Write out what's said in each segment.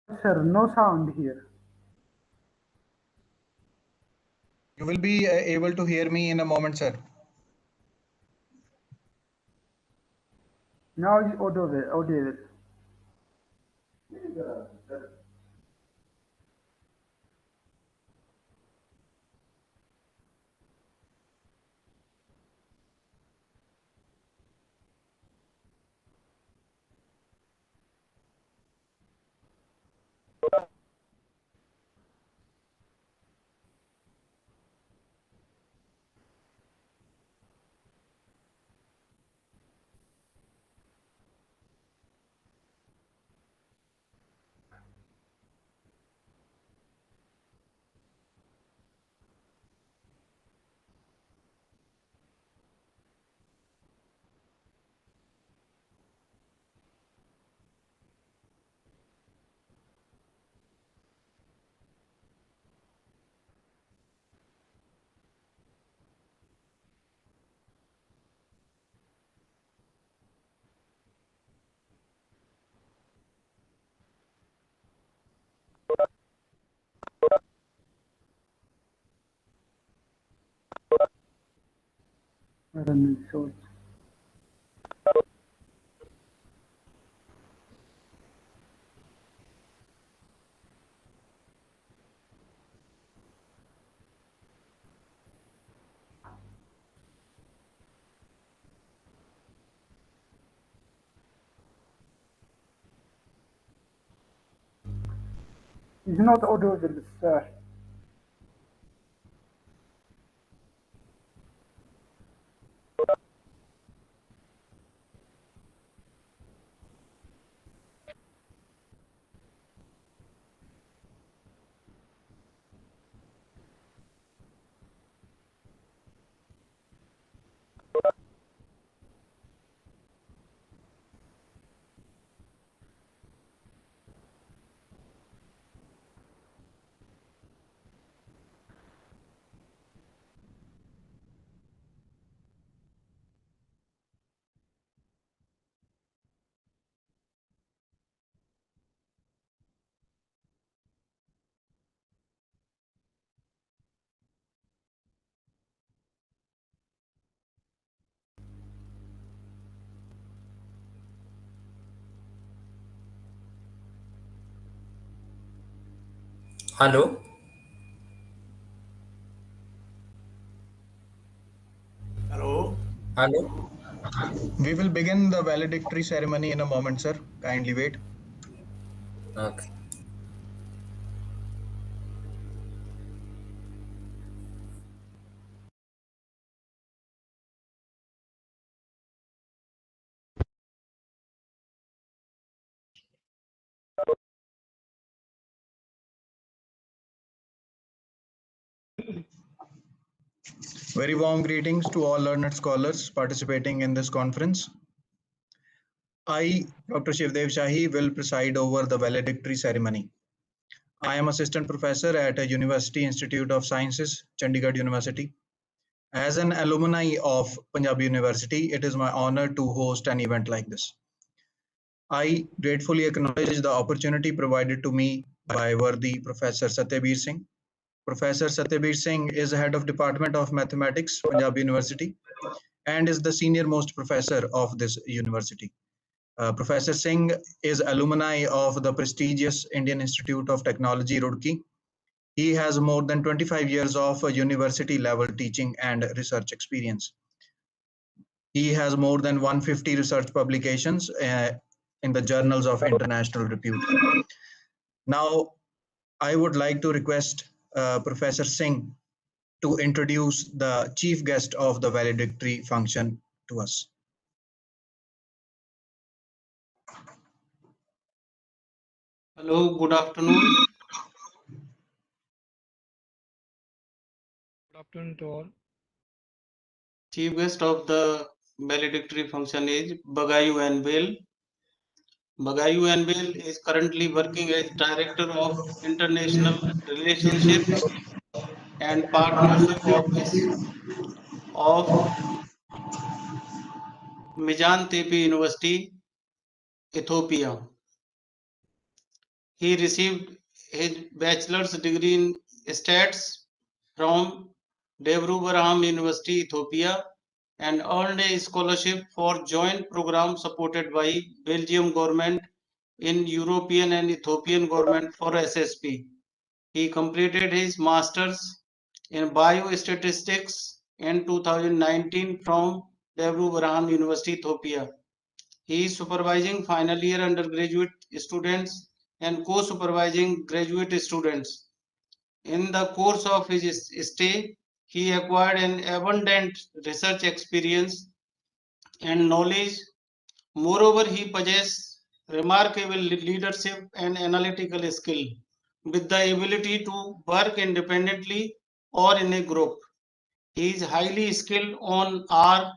Sir, no sound here. You will be able to hear me in a moment, sir. Now it's audible. Run short. It's not audible, sir. Hello. Hello. Hello. We will begin the valedictory ceremony in a moment, sir. Kindly wait. Okay. Very warm greetings to all learned scholars participating in this conference. I, Dr. Shivdev Shahi, will preside over the valedictory ceremony. I am Assistant Professor at a University Institute of Sciences, Chandigarh University. As an alumni of Punjab University, it is my honor to host an event like this. I gratefully acknowledge the opportunity provided to me by worthy Professor Satyabir Singh. Professor Satyabir Singh is head of Department of Mathematics, Punjab University, and is the senior most professor of this university. Professor Singh is alumni of the prestigious Indian Institute of Technology, Roorkee. He has more than 25 years of university level teaching and research experience. He has more than 150 research publications in the journals of international repute. Now, I would like to request Professor Singh to introduce the chief guest of the valedictory function to us. Hello, good afternoon. Good afternoon to all. Chief guest of the valedictory function is Bagayu Anvil. Bagayu Anvil is currently working as Director of International Relationships and Partnership Office of Mizan Tepe University, Ethiopia. He received his bachelor's degree in stats from Devrubarham University, Ethiopia, and earned a scholarship for joint program supported by Belgium government in European and Ethiopian government for SSP. He completed his master's in biostatistics in 2019 from Devrubarham University, Ethiopia. He is supervising final year undergraduate students and co-supervising graduate students. In the course of his stay, he acquired an abundant research experience and knowledge. Moreover, he possesses remarkable leadership and analytical skill with the ability to work independently or in a group. He is highly skilled on R,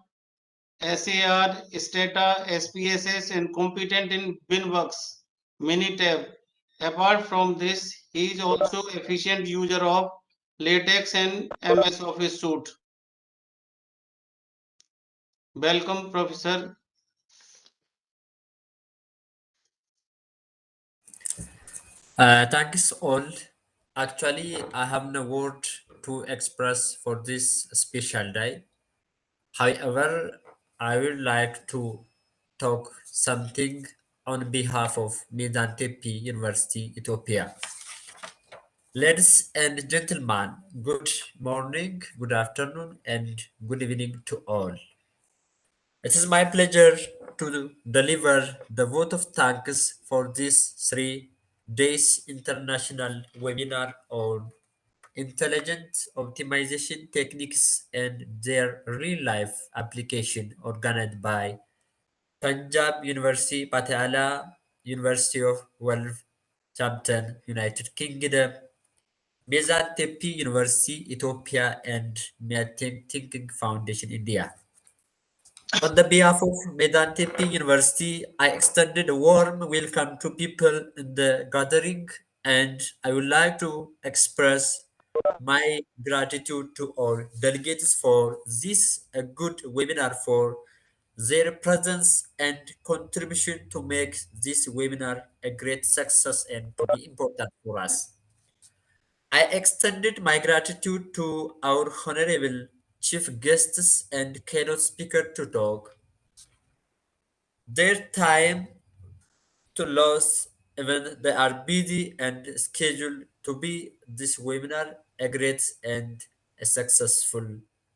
SAR, Stata, SPSS, and competent in WinWorks, Minitab. Apart from this, he is also efficient user of LaTeX and MS Office Suite. Welcome, Professor. Thanks all. Actually, I have no word to express for this special day. However, I would like to talk something on behalf of Tepe University, Ethiopia. Ladies and gentlemen, good morning, good afternoon, and good evening to all. It is my pleasure to deliver the vote of thanks for this 3 days international webinar on intelligent optimization techniques and their real-life application organized by Punjab University, Patiala University of Wolverhampton, United Kingdom, Mezat Tepe University, Ethiopia, and Metin Thinking Foundation, India. On the behalf of Medantep University, I extended a warm welcome to people in the gathering, and I would like to express my gratitude to all delegates for this a good webinar for their presence and contribution to make this webinar a great success and to be important for us. I extended my gratitude to our honorable chief guests and keynote speaker to talk their time to lose even they are busy and scheduled to be this webinar a great and a successful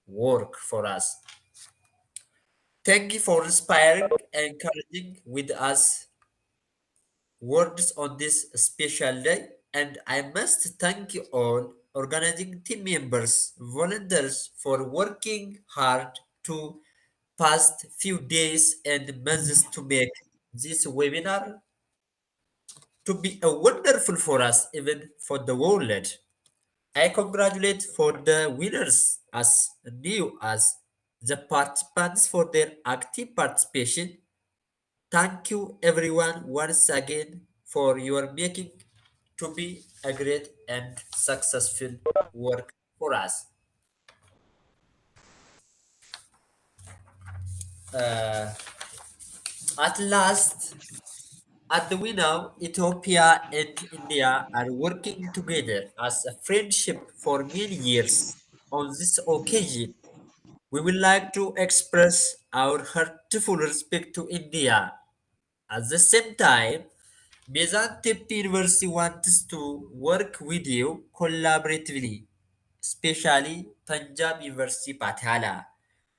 work for us. Thank you for inspiring and encouraging with us words on this special day, and I must thank you all organizing team members, volunteers for working hard to past few days and months to make this webinar to be a wonderful for us, even for the world. I congratulate for the winners as new as the participants for their active participation. Thank you everyone once again for your making to be a great and successful work for us. Uh, at last, as we know, Ethiopia and India are working together as a friendship for many years. On this occasion, we would like to express our heartful respect to India. At the same time, Mezantep University wants to work with you collaboratively, especially Punjab University Patiala,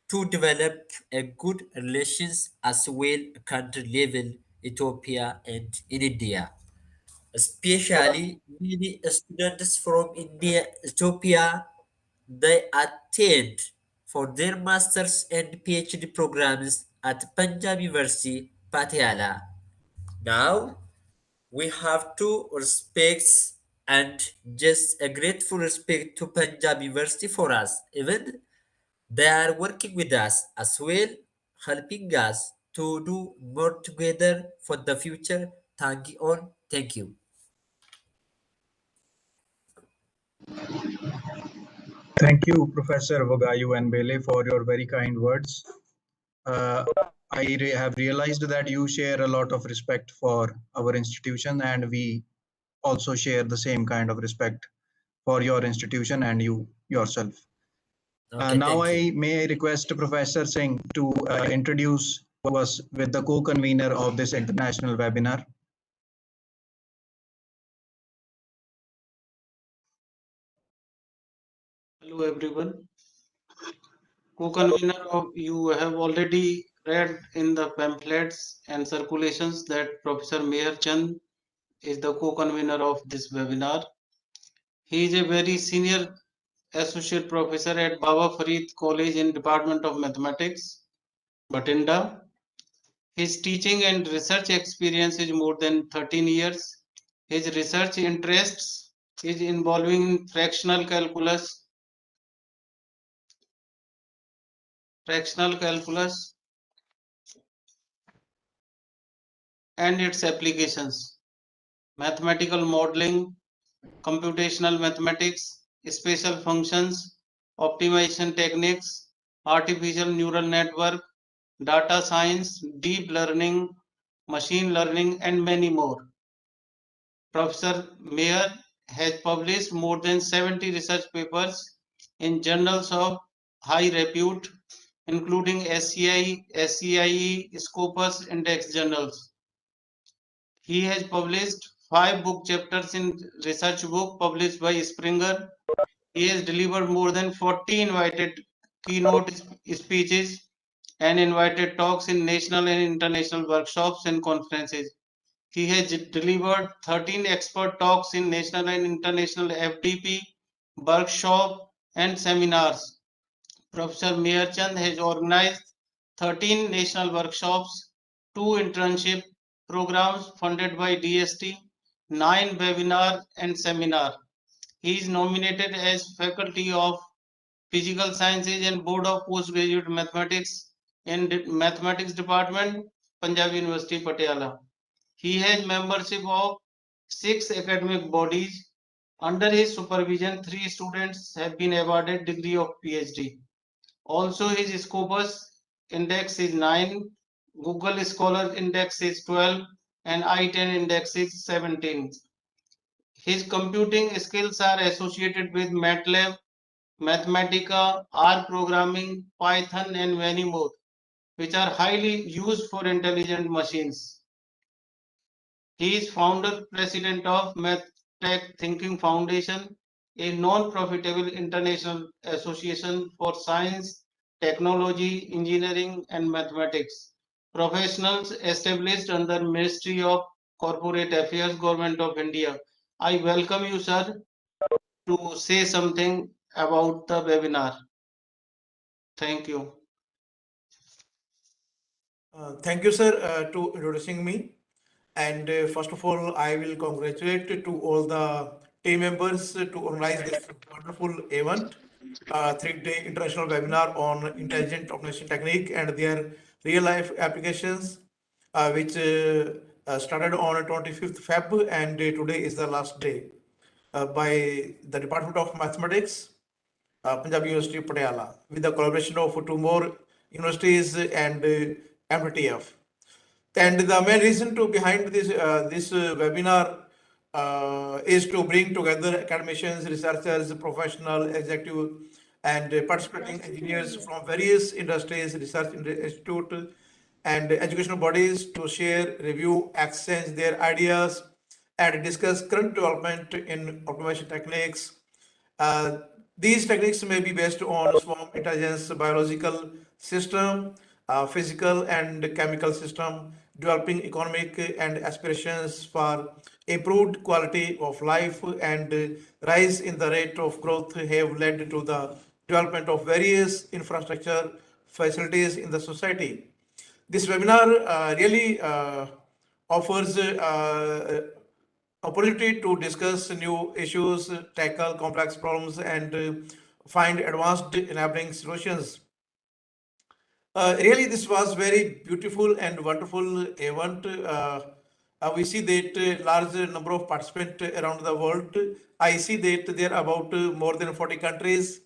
to develop a good relations as well country level Ethiopia and in India. Especially many students from India, Ethiopia, they attend for their masters and PhD programs at Punjab University, Patiala. Now we have to respect and just a grateful respect to Punjab University for us. Even they are working with us as well, helping us to do more together for the future. Thank you all. Thank you. Thank you, Professor Vagayu and Bele, for your very kind words. Uh, I have realized that you share a lot of respect for our institution, and we also share the same kind of respect for your institution and you yourself. Okay, Now thank you. I may request Professor Singh to introduce us with the co-convener of this international webinar. Hello everyone. Co-convener of you have already read in the pamphlets and circulations that Professor Meher Chand is the co-convener of this webinar. He is a very senior associate professor at Baba Farid College in Department of Mathematics, Bathinda. His teaching and research experience is more than 13 years. His research interests is involving fractional calculus and its applications, mathematical modeling, computational mathematics, spatial functions, optimization techniques, artificial neural network, data science, deep learning, machine learning, and many more. Professor Mayer has published more than 70 research papers in journals of high repute, including SCIE, Scopus Index journals. He has published 5 book chapters in research book published by Springer. He has delivered more than 40 invited keynote speeches and invited talks in national and international workshops and conferences. He has delivered 13 expert talks in national and international FDP, workshop and seminars. Professor Meherchand has organized 13 national workshops, 2 internship programs funded by DST, 9 webinar and seminar. He is nominated as faculty of Physical Sciences and Board of Postgraduate Mathematics in Mathematics Department, Punjab University, Patiala. He has membership of 6 academic bodies. Under his supervision, 3 students have been awarded degree of PhD. Also, his Scopus index is 9, Google Scholar index is 12, and I10 index is 17. His computing skills are associated with MATLAB, Mathematica, R programming, Python, and many more, which are highly used for intelligent machines. He is founder president of MathTech Thinking Foundation, a non-profitable international association for science, technology, engineering, and mathematics. Professionals established under Ministry of Corporate Affairs, Government of India. I welcome you, sir, to say something about the webinar. Thank you. Thank you, sir, to introducing me. And first of all, I will congratulate to all the team members to organize this wonderful event, 3-day international webinar on intelligent optimization technique and their real life applications, which started on 25th Feb and today is the last day by the Department of Mathematics, Punjab University, Patiala, with the collaboration of 2 more universities and MTF. And the main reason to behind this webinar is to bring together academicians, researchers, professional, executive, and participating engineers from various industries, research institute, and educational bodies to share, review, exchange their ideas, and discuss current development in optimization techniques. Uh, these techniques may be based on swarm intelligence, biological system, physical and chemical system, developing economic and aspirations for improved quality of life and rise in the rate of growth have led to the development of various infrastructure facilities in the society. This webinar really offers opportunity to discuss new issues, tackle complex problems, and find advanced enabling solutions. Really, this was very beautiful and wonderful event. We see that large number of participants around the world. I see that there are about more than 40 countries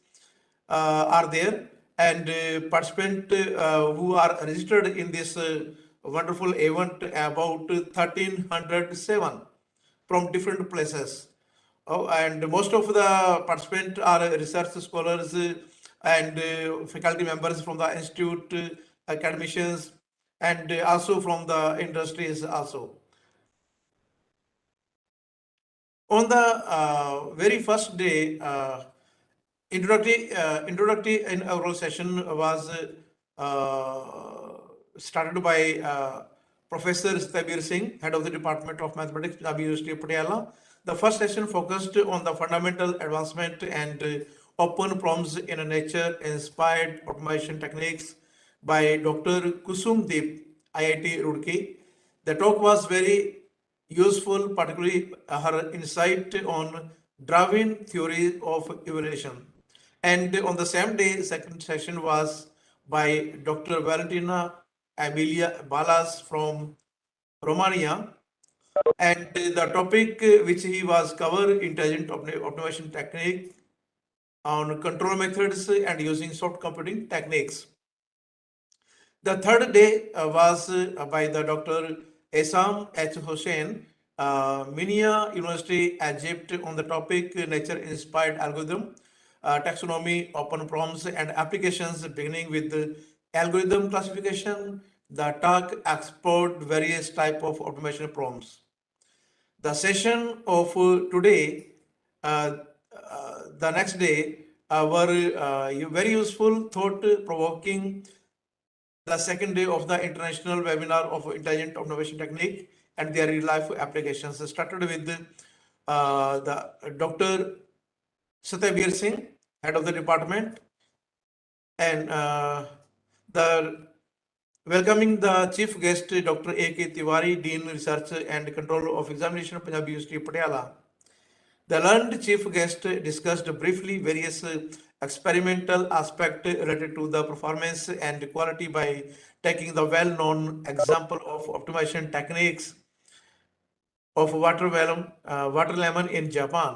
are there, and participants who are registered in this wonderful event about 1307 from different places. And most of the participants are research scholars and faculty members from the institute, academicians, and also from the industries also. On the very first day, introductory in our session was started by Professor Stabir Singh, head of the Department of Mathematics, Punjab University of Patiala. The first session focused on the fundamental advancement and open problems in a nature-inspired automation techniques by Dr. Kusum Deep, IIT Roorkee. The talk was very useful, particularly her insight on Darwin theory of evolution. And on the same day, second session was by Dr. Valentina Amelia Balas from Romania. And the topic which he was covered, intelligent optimization technique on control methods and using soft computing techniques. The third day was by the Dr. Esam H. Hussain, Minya University, Egypt, on the topic nature-inspired algorithm, taxonomy, open prompts, and applications, beginning with the algorithm classification. The talk explored various type of automation prompts. The session of today, the next day, were very useful, thought-provoking. The second day of the international webinar of intelligent automation technique and their real life applications started with the Dr. Satyabir Singh, head of the department, and the welcoming the chief guest Dr. A.K. Tiwari, Dean Research and Control of Examination, Punjab University, Patiala. The learned chief guest discussed briefly various experimental aspects related to the performance and quality by taking the well-known example of optimization techniques of water lemon in Japan.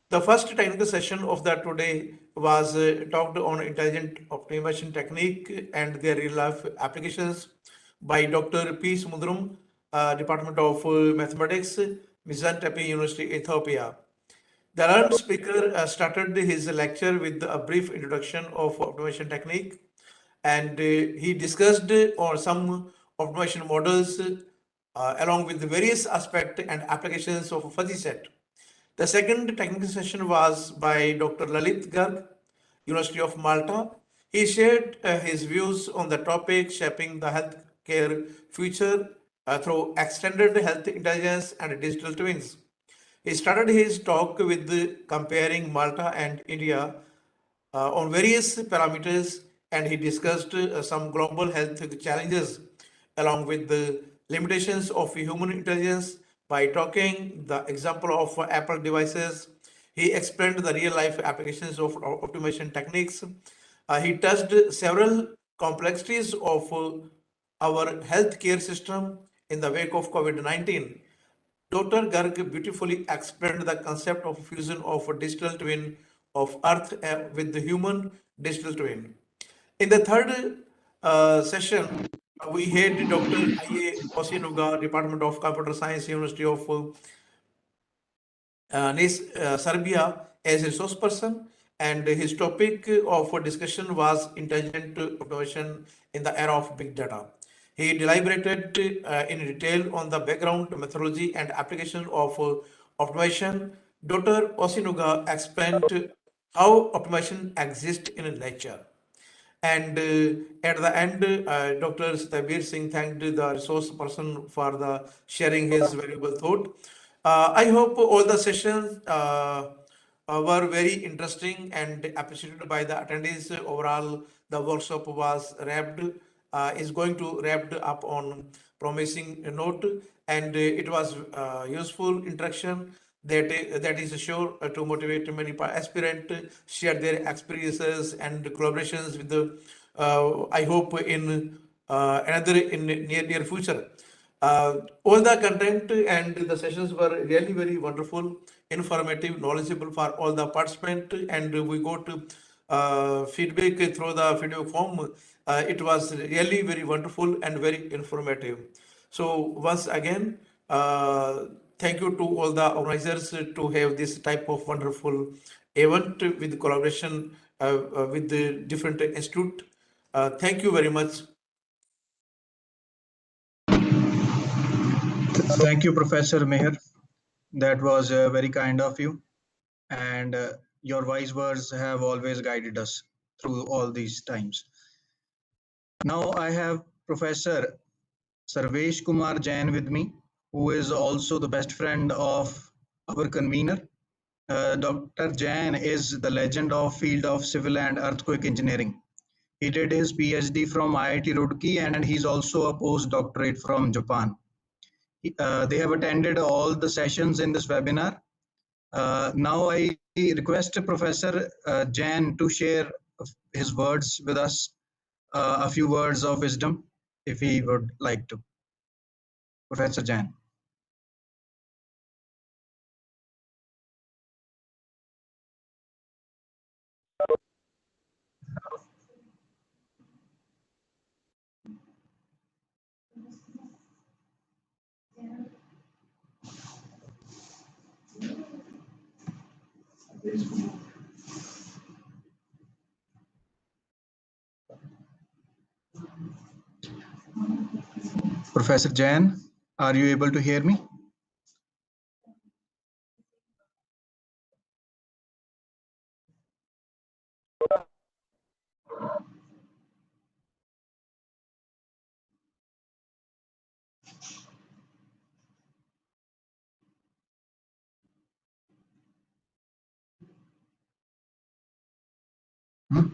The first technical session of that today was talked on intelligent optimization technique and their real-life applications by Dr. P. Samudram, Department of Mathematics, Mizan Tepe University, Ethiopia. The learned speaker started his lecture with a brief introduction of optimization technique, and he discussed on some optimization models along with the various aspects and applications of a fuzzy set. The second technical session was by Dr. Lalit Garg, University of Malta. He shared his views on the topic shaping the healthcare future through extended health intelligence and digital twins. He started his talk with comparing Malta and India on various parameters, and he discussed some global health challenges along with the limitations of human intelligence by talking the example of Apple devices. He explained the real life applications of optimization techniques. He touched several complexities of our healthcare system in the wake of COVID-19. Dr. Garg beautifully explained the concept of fusion of a digital twin of Earth with the human digital twin. In the third session, we had Dr. I.A. Osinuga, Department of Computer Science, University of Serbia, as a resource person, and his topic of discussion was intelligent automation in the era of big data. He deliberated in detail on the background, methodology, and application of optimization. Dr. Osinuga explained how optimization exists in nature. And at the end, Dr. Stabir Singh thanked the resource person for the sharing his valuable thought. I hope all the sessions were very interesting and appreciated by the attendees. Overall, the workshop was is going to wrapped up on promising note, and it was useful interaction that is sure to motivate many aspirants share their experiences and collaborations with the I hope in another in near future. All the content and the sessions were really very wonderful, informative, knowledgeable for all the participants, and we got feedback through the feedback form. It was really very wonderful and very informative. So once again, thank you to all the organizers to have this type of wonderful event with collaboration with the different institute. Thank you very much. Thank you, Professor Meher. That was very kind of you. And your wise words have always guided us through all these times. Now I have Professor Sarvesh Kumar Jain with me, who is also the best friend of our convener. Dr. Jain is the legend of field of civil and earthquake engineering. He did his PhD from IIT Roorkee and he's also a postdoctorate from Japan. They have attended all the sessions in this webinar. Now I request Professor Jain to share his words with us, a few words of wisdom, if he would like to. Professor Jain. Professor Jain, are you able to hear me? Hmm?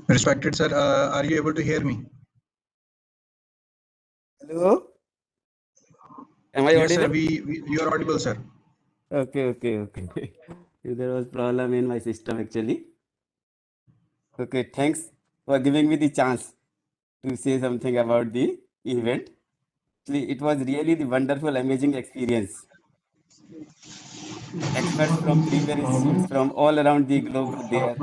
Respected sir, are you able to hear me? Hello? Am I Yes, sir. audible? You are audible, sir. Okay. There was problem in my system actually. Okay, thanks for giving me the chance to say something about the event. Actually, it was really the wonderful, amazing experience. Experts from premier institutes from all around the globe were there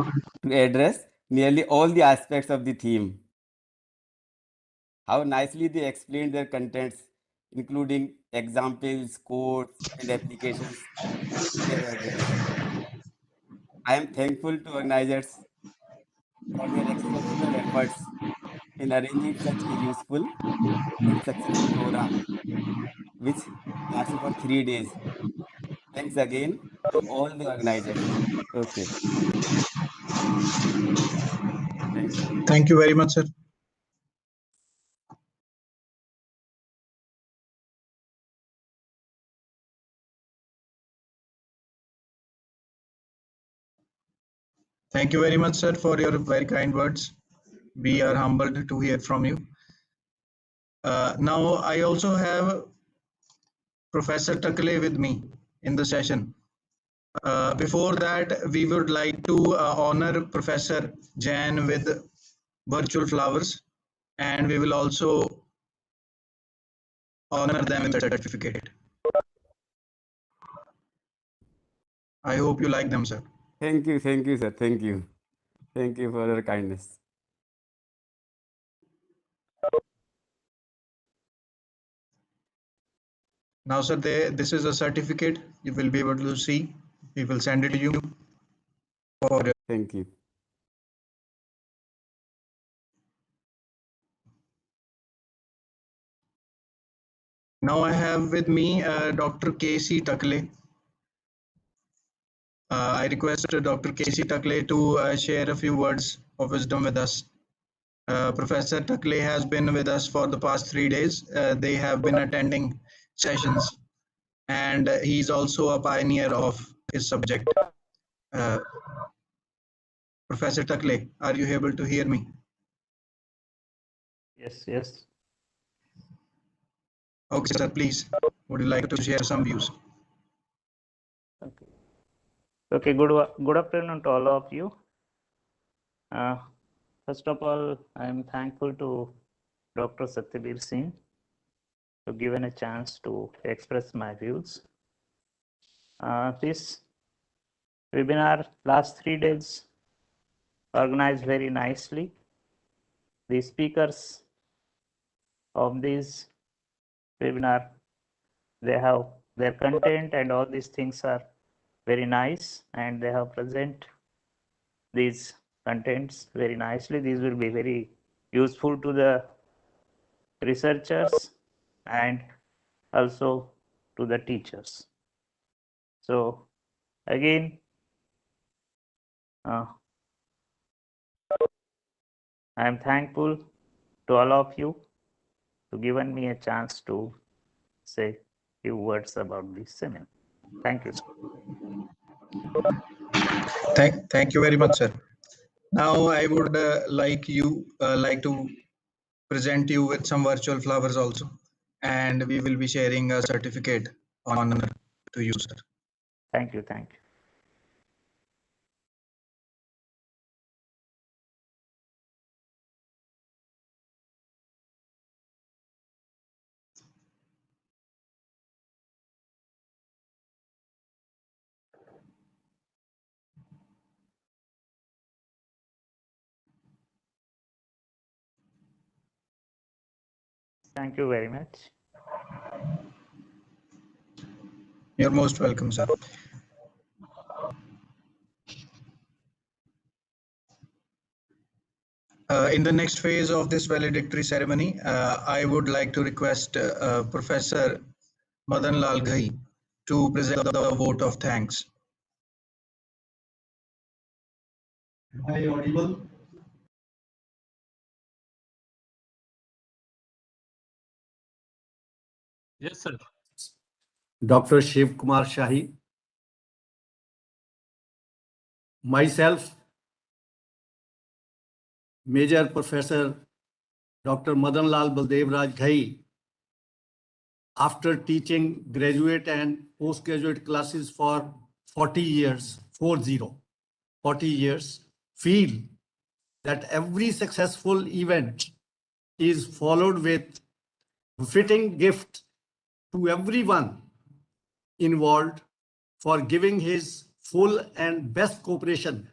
to address nearly all the aspects of the theme. How nicely they explained their contents, including examples, codes, and applications to their address. I am thankful to organizers for their exceptional efforts in arranging such a useful and successful program, which lasted for 3 days. Thanks again to all the organizers. Okay, thanks. Thank you very much, sir. Thank you very much, sir, for your very kind words. We are humbled to hear from you. Now, I also have Professor Takle with me in the session. Before that, we would like to honor Professor Jain with virtual flowers, and we will also honor them with a certificate. I hope you like them, sir. Thank you, sir. Thank you. Thank you for your kindness. Now, sir, this is a certificate you will be able to see. We will send it to you. Thank you. Now I have with me Dr. K.C. Takle. I request Dr. K.C. Takle to share a few words of wisdom with us. Professor Takle has been with us for the past 3 days. They have been attending sessions, and he's also a pioneer of his subject. Professor Takle, are you able to hear me? Yes. Okay, sir, please. Would you like to share some views? Okay. Good afternoon to all of you. First of all, I am thankful to Dr. Satyabir Singh to given a chance to express my views. This webinar last 3 days organized very nicely. The speakers of this webinar, they have their content and all these things are very nice, and they have present these contents very nicely. These will be very useful to the researchers and also to the teachers. So again, I am thankful to all of you to given me a chance to say few words about this seminar. Thank you. Thank you very much, sir. Now I would like to present you with some virtual flowers also, and we will be sharing a certificate on to you, sir. Thank you. Thank you. Thank you very much. You're most welcome, sir. In the next phase of this valedictory ceremony, I would like to request Professor Madan Lal Ghai to present the vote of thanks. Am I audible? Yes, sir. Dr. Shiv Kumar Shahi, myself, Major Professor Dr. Madan Lal Baldev Raj Ghai, after teaching graduate and postgraduate classes for 40 years, 40 years, feel that every successful event is followed with befitting gift to everyone involved for giving his full and best cooperation.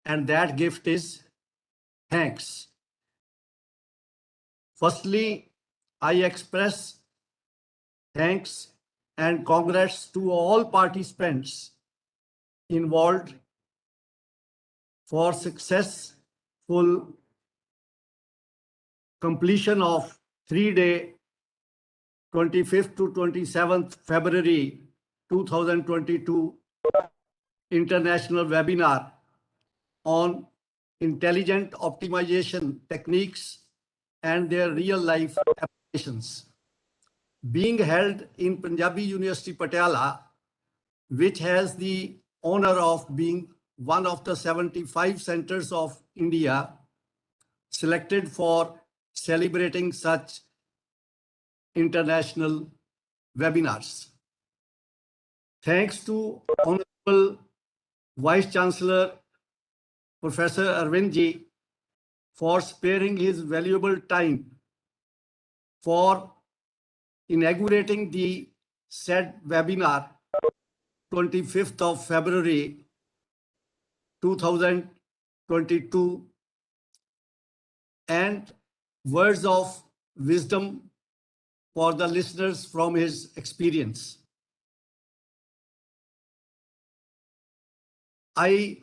And that gift is thanks. Firstly, I express thanks and congrats to all participants involved for successful completion of 3-day 25th to 27th February 2022 international webinar on intelligent optimization techniques and their real-life applications, being held in Punjabi University Patiala, which has the honor of being one of the 75 centers of India selected for celebrating such international webinars. Thanks to Honorable Vice Chancellor Professor Arvind Ji for sparing his valuable time for inaugurating the said webinar 25th of February 2022, and words of wisdom for the listeners from his experience. I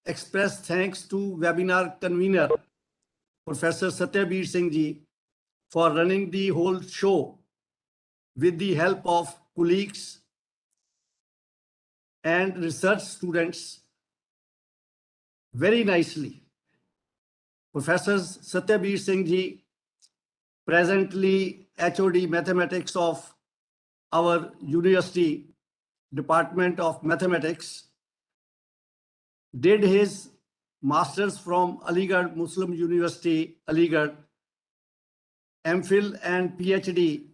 express thanks to webinar convener Professor Satyabir Singh Ji for running the whole show with the help of colleagues and research students very nicely. Professor Satyabir Singh Ji, presently HOD Mathematics of our University Department of Mathematics, did his Masters from Aligarh Muslim University, Aligarh, MPhil and PhD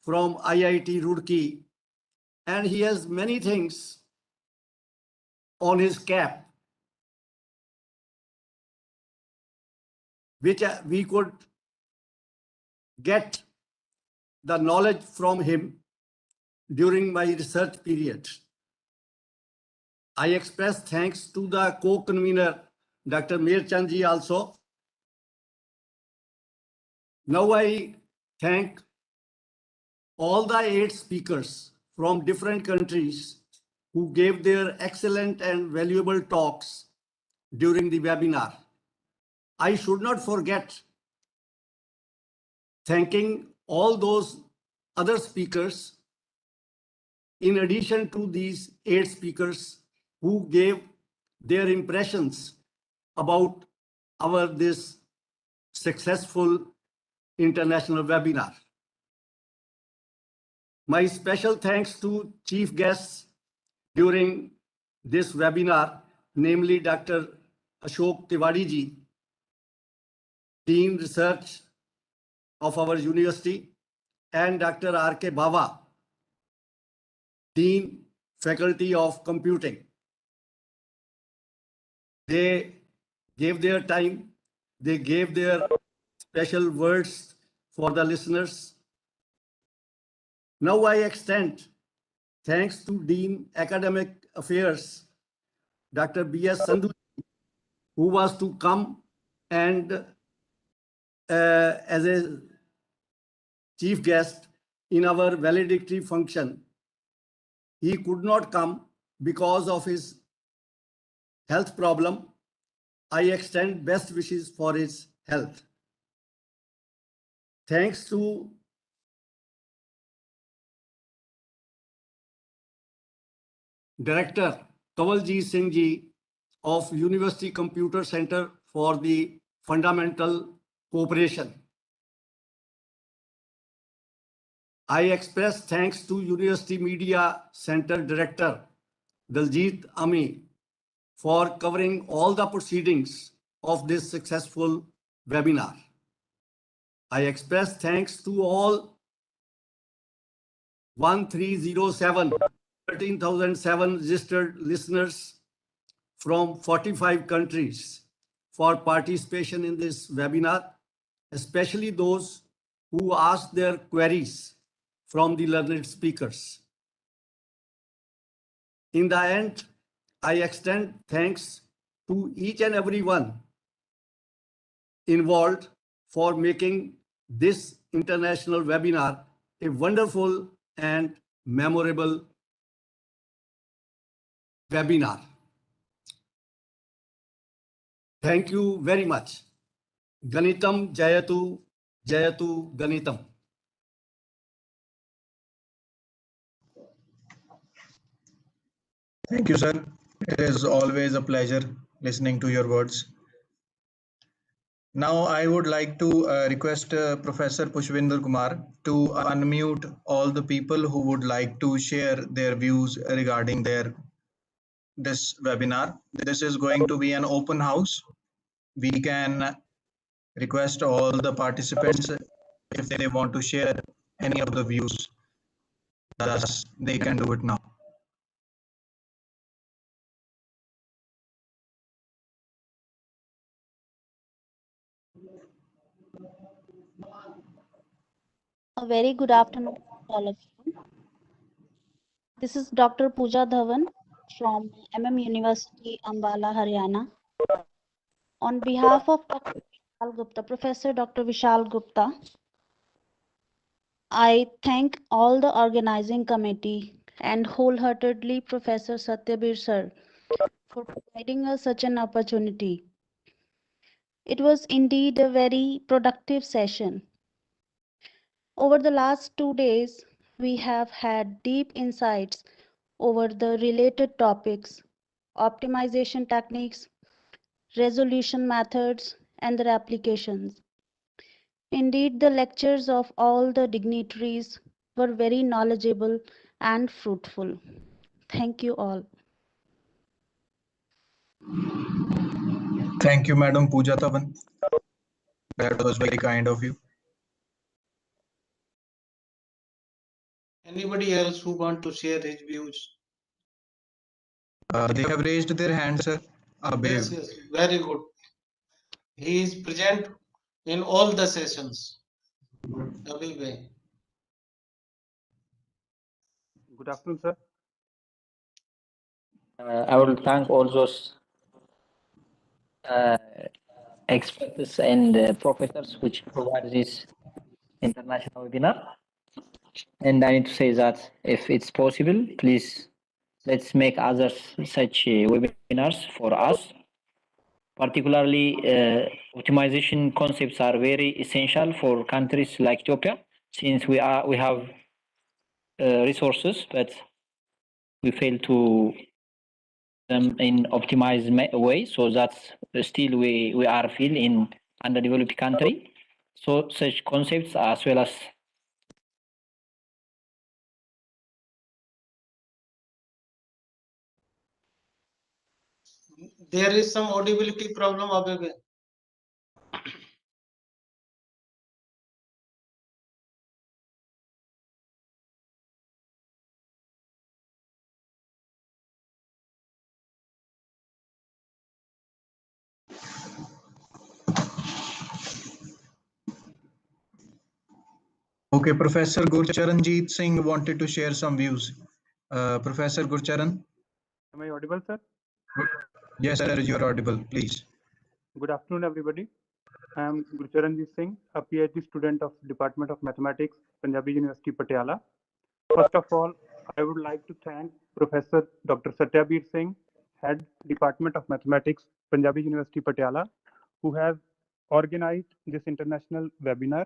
from IIT Roorkee, and he has many things on his cap. which we could get the knowledge from him during my research period. I express thanks to the co-convener, Dr. Mir Chandji also. Now I thank all the 8 speakers from different countries who gave their excellent and valuable talks during the webinar. I should not forget thanking all those other speakers in addition to these 8 speakers who gave their impressions about this successful international webinar. My special thanks to chief guests during this webinar, namely Dr. Ashok Tiwari ji, Dean Research of our university, and Dr. R.K. Bava, Dean Faculty of Computing. They gave their time, they gave their special words for the listeners. Now I extend thanks to Dean Academic Affairs, Dr. B.S. Sandhu, who was to come and as a chief guest in our valedictory function. He could not come because of his health problem. I extend best wishes for his health. Thanks to Director Kanwaljit Singh ji of University Computer Center for the fundamental cooperation. I express thanks to University Media Center Director Daljit Ami for covering all the proceedings of this successful webinar. I express thanks to all 1307 registered listeners from 45 countries for participation in this webinar, especially those who asked their queries from the learned speakers. In the end, I extend thanks to each and every one involved for making this international webinar a wonderful and memorable webinar. Thank you very much. Ganitam Jayatu, Jayatu Ganitam. Thank you, sir. It is always a pleasure listening to your words. Now, I would like to request Professor Pushpinder Kumar to unmute all the people who would like to share their views regarding this webinar. This is going to be an open house. We can request all the participants if they want to share any of the views. Thus, they can do it now. A very good afternoon to all of you. This is Dr. Pooja Dhawan from University, Ambala, Haryana. On behalf of Dr. Vishal Gupta, Professor Dr. Vishal Gupta, I thank all the organizing committee and wholeheartedly Professor Satyabir sir for providing us such an opportunity. It was indeed a very productive session. Over the last 2 days, we have had deep insights over the related topics, optimization techniques, resolution methods, and their applications. Indeed, the lectures of all the dignitaries were very knowledgeable and fruitful. Thank you all. Thank you, Madam Pooja Dhawan. That was very kind of you. Anybody else who want to share his views? They have raised their hands, sir. Yes, yes, very good. He is present in all the sessions. Abhi bhai. Good afternoon, sir. I will thank all those experts and professors which provide this international webinar. And I need to say that if it's possible, please let's make others such webinars for us. Particularly, optimization concepts are very essential for countries like Ethiopia, since we have resources, but we fail to them in optimized way, so that still we are feel in underdeveloped country. So such concepts as well as There is some audibility problem, Abhi bhai. Okay, Professor Gurcharanjit Singh wanted to share some views. Professor Gurcharan. Am I audible, sir? Yes, sir, you are audible. Please. Good afternoon, everybody. I am Gurcharanjit Singh, a PhD student of Department of Mathematics, Punjabi University, Patiala. First of all, I would like to thank Professor Dr. Satyabir Singh, Head Department of Mathematics, Punjabi University, Patiala, who has organized this international webinar.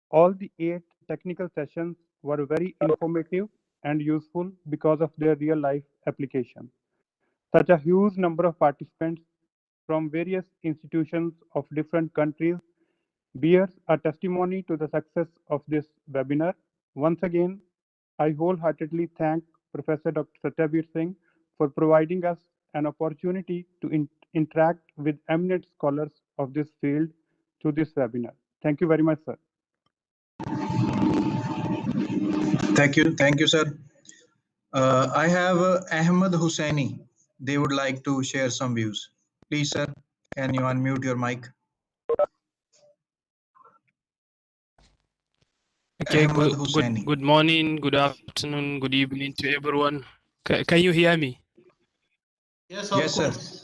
All the 8 technical sessions were very informative and useful because of their real-life application. Such a huge number of participants from various institutions of different countries bears a testimony to the success of this webinar. Once again, I wholeheartedly thank Professor Dr. Satyabir Singh for providing us an opportunity to interact with eminent scholars of this field through this webinar. Thank you very much, sir. Thank you, sir. I have Ahmed Hussaini. They would like to share some views. Please, sir, can you unmute your mic? Okay, Ahmed Hussaini. good morning, good afternoon, good evening to everyone. Can you hear me? Yes, of Yes, sir. course.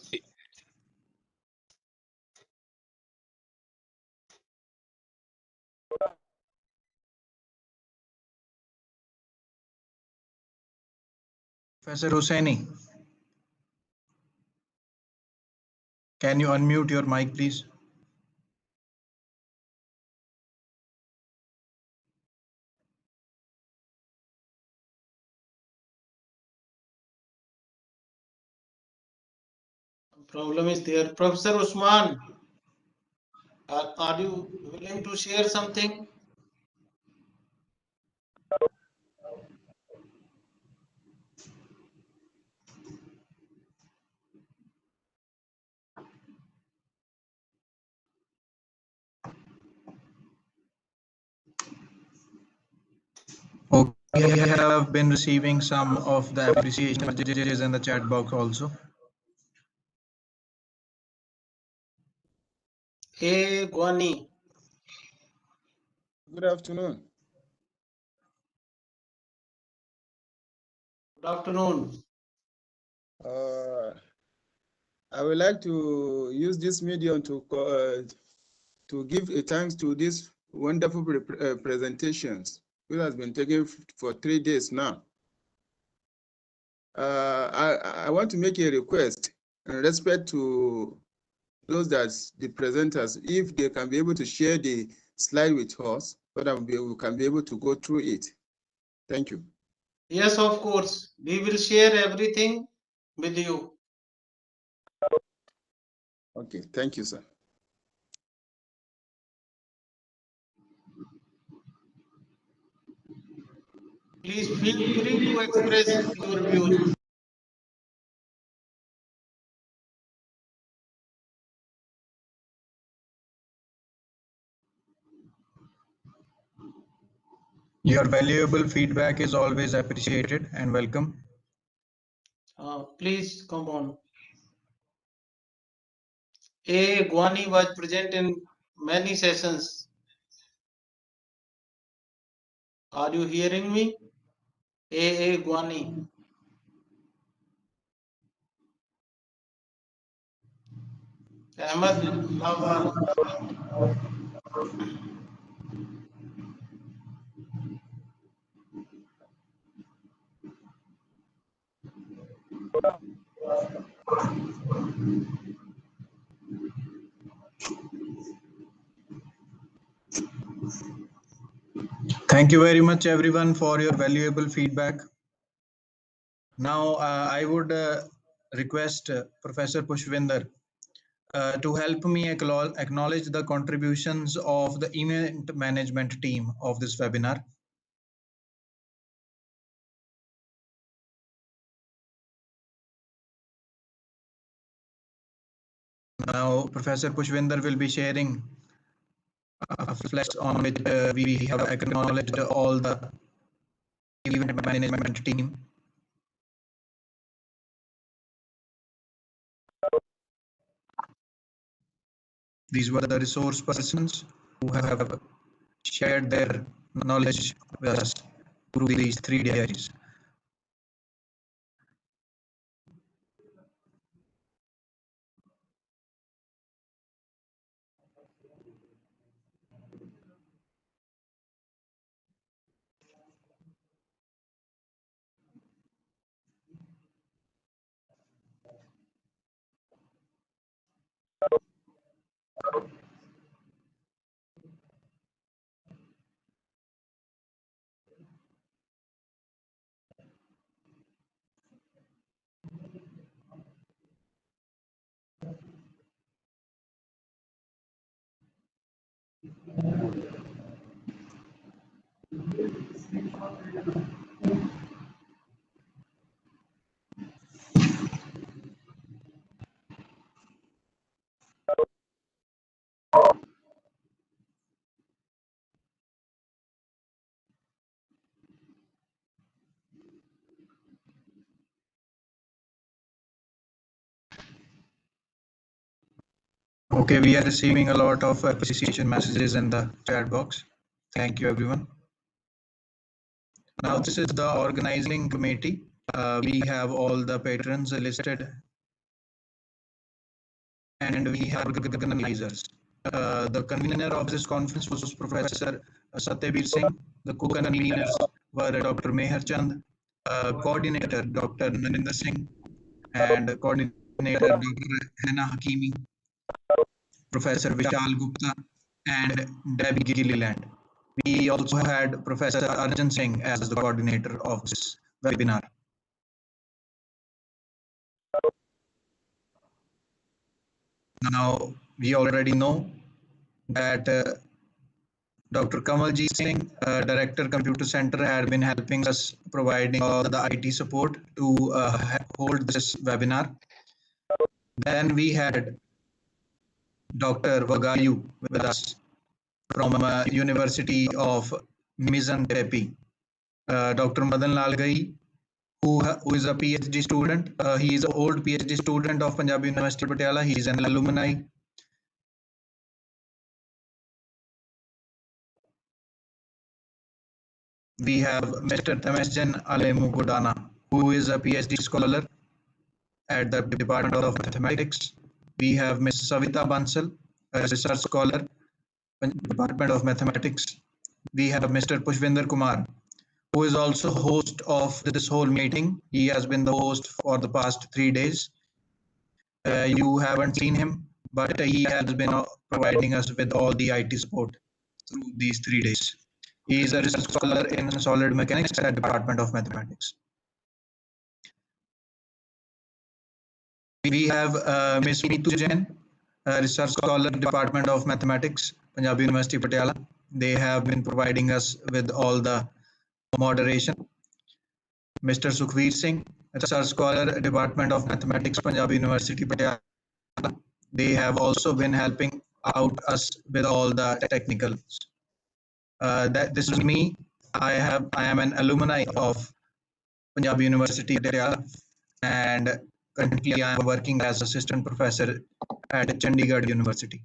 Professor Hussaini, can you unmute your mic, please? Problem is there. Professor Usman, are you willing to share something? Okay, we have been receiving some of the appreciation messages in the chat box also. Hey, Gwani. Good afternoon. Good afternoon. I would like to use this medium to give a thanks to these wonderful presentations, which has been taken for 3 days now. I want to make a request in respect to those that the presenters, if they can be able to share the slide with us, so that we can be able to go through it. Thank you. Yes, of course. We will share everything with you. Okay, thank you, sir. Please feel free to express your views. Your valuable feedback is always appreciated and welcome. Please come on. A Gwani was present in many sessions. Are you hearing me? A. Gwani. Ahmed Lavar. Thank you very much, everyone, for your valuable feedback. Now, I would request Professor Pushvinder to help me acknowledge the contributions of the event management team of this webinar. Now, Professor Pushvinder will be sharing a flex on which we have acknowledged all the event management team. These were the resource persons who have shared their knowledge with us through these 3 days. Okay, we are receiving a lot of appreciation messages in the chat box. Thank you, everyone. Now, this is the organizing committee. We have all the patrons listed, and we have organizers. The convener of this conference was Professor Satyabir Singh. The co-conveners were Dr. Meher Chand, coordinator Dr. Narinder Singh, and coordinator Dr. Hannah Hakimi, Professor Vishal Gupta, and Debbie Gilliland. We also had Professor Arjun Singh as the coordinator of this webinar. Now, we already know that Dr. Kamaljeet Singh, Director Computer Center, had been helping us providing all the IT support to hold this webinar. Then we had Dr. Vagayu with us from University of Mizan Tepi. Dr. Madan Lalgai, who is a PhD student. He is an old PhD student of Punjab University Patiala. He is an alumni. We have Mr. Temesjan Alemu Godana, who is a PhD scholar at the Department of Mathematics. We have Ms. Savita Bansal, a research scholar, Department of Mathematics. We have Mr. Pushvinder Kumar, who is also host of this whole meeting. He has been the host for the past 3 days. You haven't seen him, but he has been providing us with all the IT support through these 3 days. He is a research scholar in solid mechanics at Department of Mathematics. We have Ms. Meetu Jain, a research scholar, Department of Mathematics, Punjab University Patiala. They have been providing us with all the moderation. Mr. Sukhveer Singh, research scholar, Department of Mathematics, Punjab University Patiala. They have also been helping out us with all the technicals. This is me. I am an alumni of Punjab University Patiala, and currently I am working as assistant professor at Chandigarh University.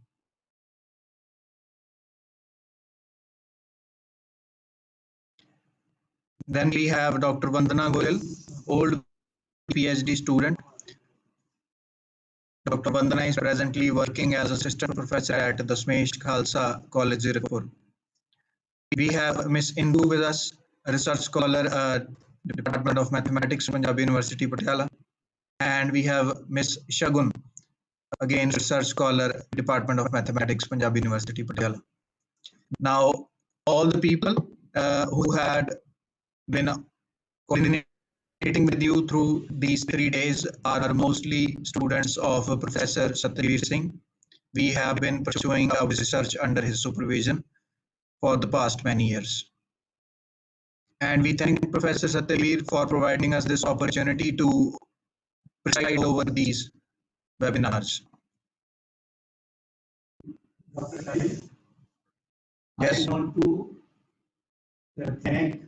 Then we have Dr. Vandana Goyal, old PhD student. Dr. Vandana is presently working as assistant professor at the Smesh Khalsa College, Zirakpur. We have Miss Indu with us, a research scholar, Department of Mathematics, Punjab University, Patiala. And we have Miss Shagun, again research scholar, Department of Mathematics, Punjab University, Patiala. Now, all the people who had been coordinating with you through these 3 days are mostly students of Professor Satyavir Singh. We have been pursuing our research under his supervision for the past many years. And we thank Professor Satyavir for providing us this opportunity to preside over these webinars. Yes. I want to thank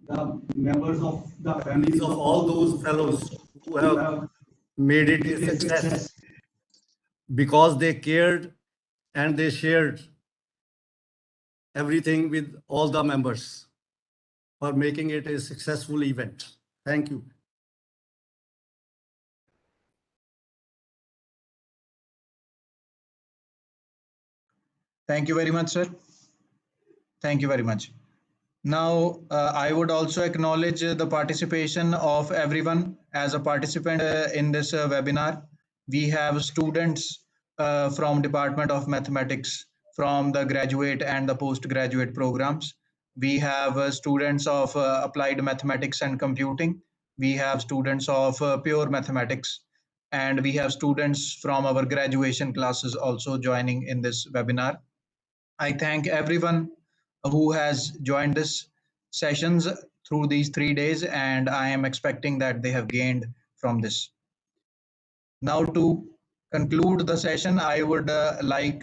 the members of the families of all those fellows who have made it a success because they cared and they shared everything with all the members for making it a successful event. Thank you. Thank you very much, sir. Thank you very much. Now, I would also acknowledge the participation of everyone as a participant in this webinar. We have students from Department of Mathematics from the graduate and the postgraduate programs. We have students of applied mathematics and computing. We have students of pure mathematics. And we have students from our graduation classes also joining in this webinar. I thank everyone who has joined this sessions through these 3 days, and I am expecting that they have gained from this. Now, to conclude the session, I would like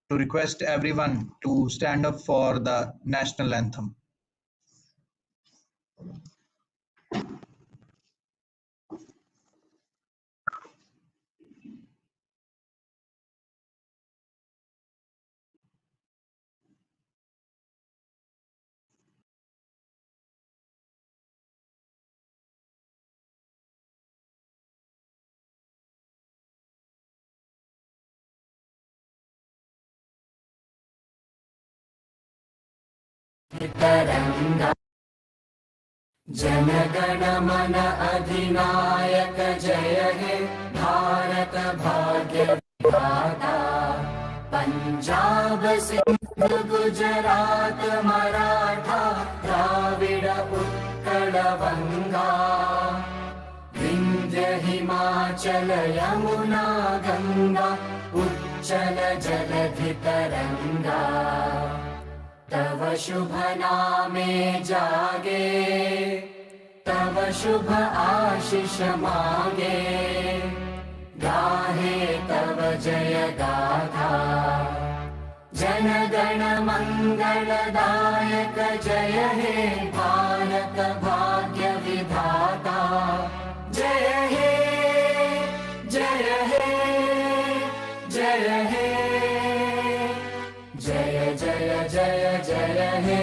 to request everyone to stand up for the national anthem. जनगण मन अधिनायक जय हे भारत भाग्य विधाता पंजाब सिंध गुजरात मराठा द्राविड उत्कल बंगा विंध्य हिमाचल यमुना गंगा उच्चल जलधि तरंगा तव शुभ नामे जागे तव शुभ आशीष मागे गाहे तव जय गाथा जनगण मंगलदायक जय हे भारत भाग्य विधाता जय हे जय हे जय हे जय जय जय जय हे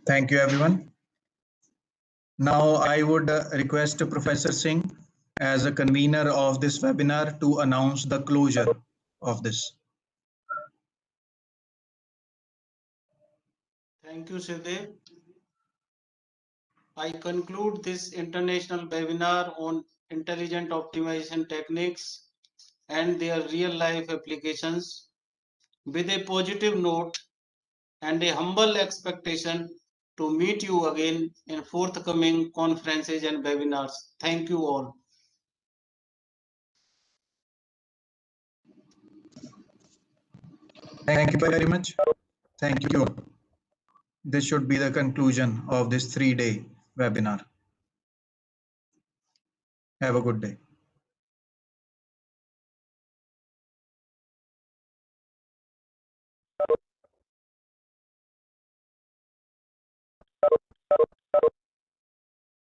Thank you, everyone. Now, I would request Professor Singh as a convener of this webinar to announce the closure of this. Thank you, Shivdev. I conclude this international webinar on intelligent optimization techniques and their real-life applications with a positive note and a humble expectation to meet you again in forthcoming conferences and webinars. Thank you all. Thank you very much. Thank you. This should be the conclusion of this 3-day webinar. Have a good day.